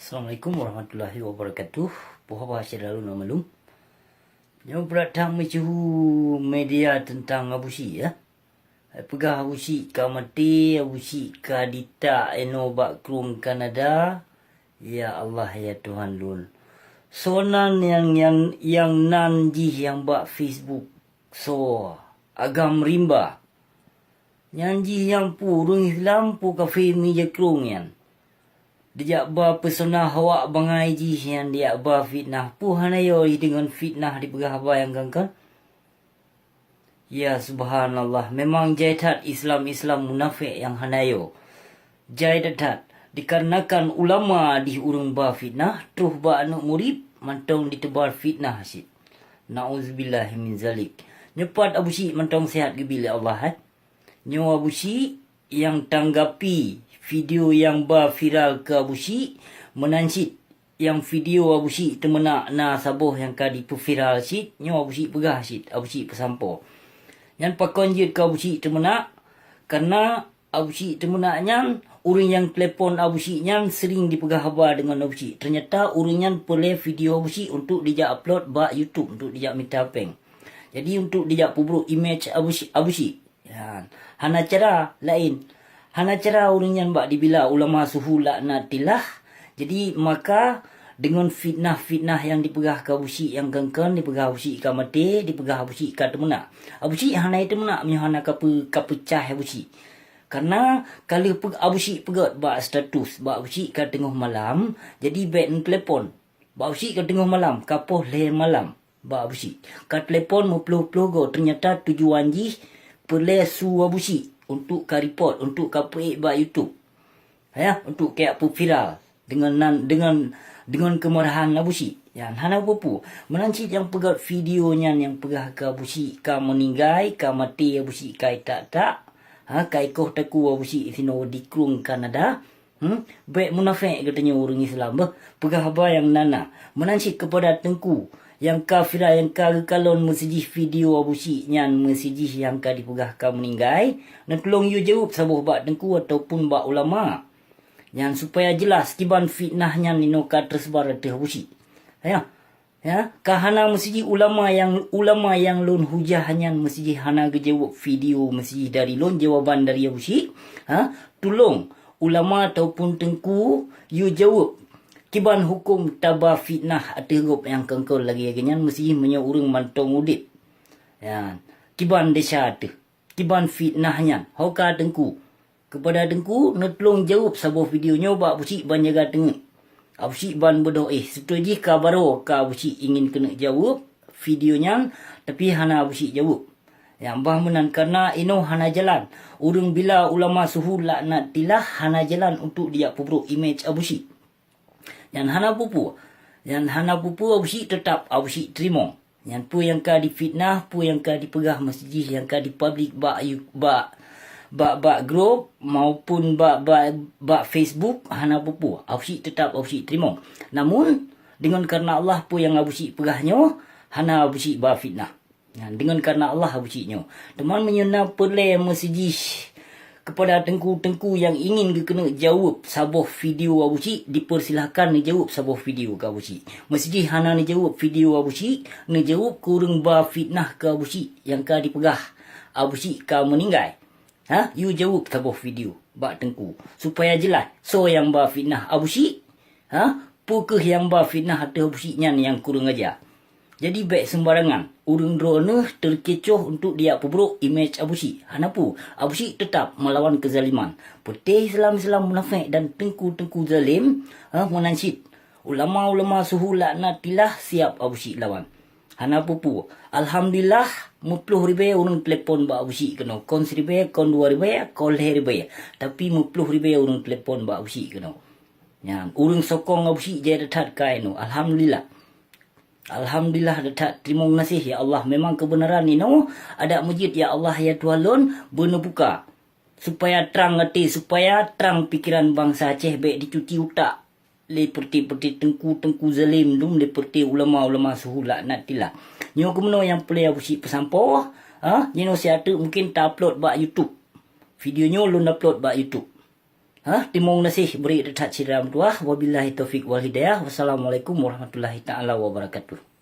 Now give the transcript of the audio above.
Assalamualaikum warahmatullahi wabarakatuh. Puha bahasa lalu nama lum. Yang beratang mecuhu media tentang abusi ya. Pegah abusi ka mati, abusi ka dita eno bak krum Kanada. Ya Allah ya Tuhan lun. Sonan yang nanji yang bak Facebook. So agam rimba. Nyanji yang purung Islam pu kafe mi je krung yan. Dia ba pesona hawa bangai ji yang dia ba fitnah pu hanayo dengan fitnah di pegah ba yang gangkan. Ya subhanallah, memang jaitat Islam munafik yang hanayo. Jaitat dikarenakan ulama di urung ba fitnah truh ba anak murid mantong ditebar fitnah asyik. Nauzubillahi min zalik. Nyepat abusi mantong sehat gebili Allah Nyo abusi yang tanggapi video yang ba viral ke abusi menansit yang video abusi temena na saboh yang ka di viral sit nyo abusi pegah sit abusi pesampo yang pakon je ke abusi temena karena abusi temena nyan urang yang telefon abusi nyan sering dipegah ba dengan abusi ternyata urang nyan boleh video abusi untuk dijak upload ba YouTube untuk dijak minta peng jadi untuk dijak pubruk image abusi ya hana cara lain. Hana cara orang yang bak dibila ulama suhu laknatillah. Jadi maka dengan fitnah-fitnah yang dipegah ke abusi yang gangkan, dipegah abusi ke mati, dipegah abusi ke temena. Abusi hana itu mena hana ka pecah abusi. Karena kalau abusi pegat bak status, bak abusi ke tengah malam, jadi baik telefon. Bak abusi ke tengah malam, kapoh le malam. Bak abusi. Ka telefon mupluh-pluh go ternyata tujuan ji peleh su abusi. Untuk ka report, untuk ka peik ba YouTube. Ya, untuk kayak pu viral dengan kemarahan abusi. Yang hana pupu menancit yang pegat videonya yang pegah ke abusi ka meninggai, ka mati abusi kai tak. Ka ikoh taku abusi sino di krung Kanada. Baik munafik katanya orang Islam. Pegah ba yang nana menancit kepada tengku yang kafirah yang kalon mesiji video abusi nyan mesiji yang ka dipegah ka meninggai nak tolong you jawab sabuh bak tengku ataupun bak ulama yang supaya jelas kiban fitnahnya nino ka tersebar teh abusi ya kahana mesiji ulama yang lun hujah nyan mesiji hana gejawab video mesiji dari lun jawaban dari abusi tolong ulama ataupun tengku you jawab kiban hukum tabah fitnah aterup yang kengkol lagi agenyan mesti menyo urang mantong udip. Ya, kiban desa tu. Kiban fitnahnya. Hoka tengku. Kepada tengku netolong jawab sabuh video nyo bak busi ban jaga tengah. Abusi ban bedoh setuju kabaro ka abusi ingin kena jawab videonya tapi hana abusi jawab. Yang bah menan karena ino hana jalan. Urang bila ulama suhu laknatillah hana jalan untuk dia pubruk image abusi. Yang hana pupu abusi tetap abusi terima. Yang pu yang ka di fitnah, pu yang ka dipegah masjid, yang ka di public bak group maupun bak Facebook hana pupu abusi tetap abusi terima. Namun dengan karena Allah pu yang abusi pegahnya hana abusi ba fitnah. Dengan karena Allah abusinya. Teman menyena pelai masjid kepada tengku-tengku yang ingin kena jawab sabuh video abusi dipersilahkan jawab sabuh video ke abusi. Mesti hana jawab video abusi, jawab kurang ba fitnah ke abusi yang ka dipegah abusi ka meninggai. You jawab sabuh video bak tengku supaya jelas. So yang ba fitnah abusi, pukeh yang ba fitnah hati abusi nyan yang kurang aja. Jadi baik sembarangan. Urang drone terkecoh untuk dia pubruk image abusi. Hanapu abusi tetap melawan kezaliman. Putih Islam munafik dan tengku-tengku zalim menancit. Ulama-ulama suhu laknatillah siap abusi lawan. Hanapu pu. Alhamdulillah mupluh ribe urang telefon ba abusi kena. Kon seribe, kon 2 ribe, kon ribe. Tapi mupluh ribe urang telefon ba abusi kena. Yang urang sokong abusi jadi tat kainu. Alhamdulillah dapat terima kasih ya Allah. Memang kebenaran ni ada masjid ya Allah ya Tuhan benar buka supaya terang hati, supaya terang pikiran bangsa Aceh baik dicuci utak seperti tengku zalim dum seperti ulama-ulama suhu laknatillah. Nyo kemeno yang pelai abusi pesampo nyo siatu mungkin tak upload bak YouTube. Videonya lun upload bak YouTube. Timong nasi beri detak ciram tuah. Wabillahi taufiq wal hidayah. Wassalamualaikum warahmatullahi taala wabarakatuh.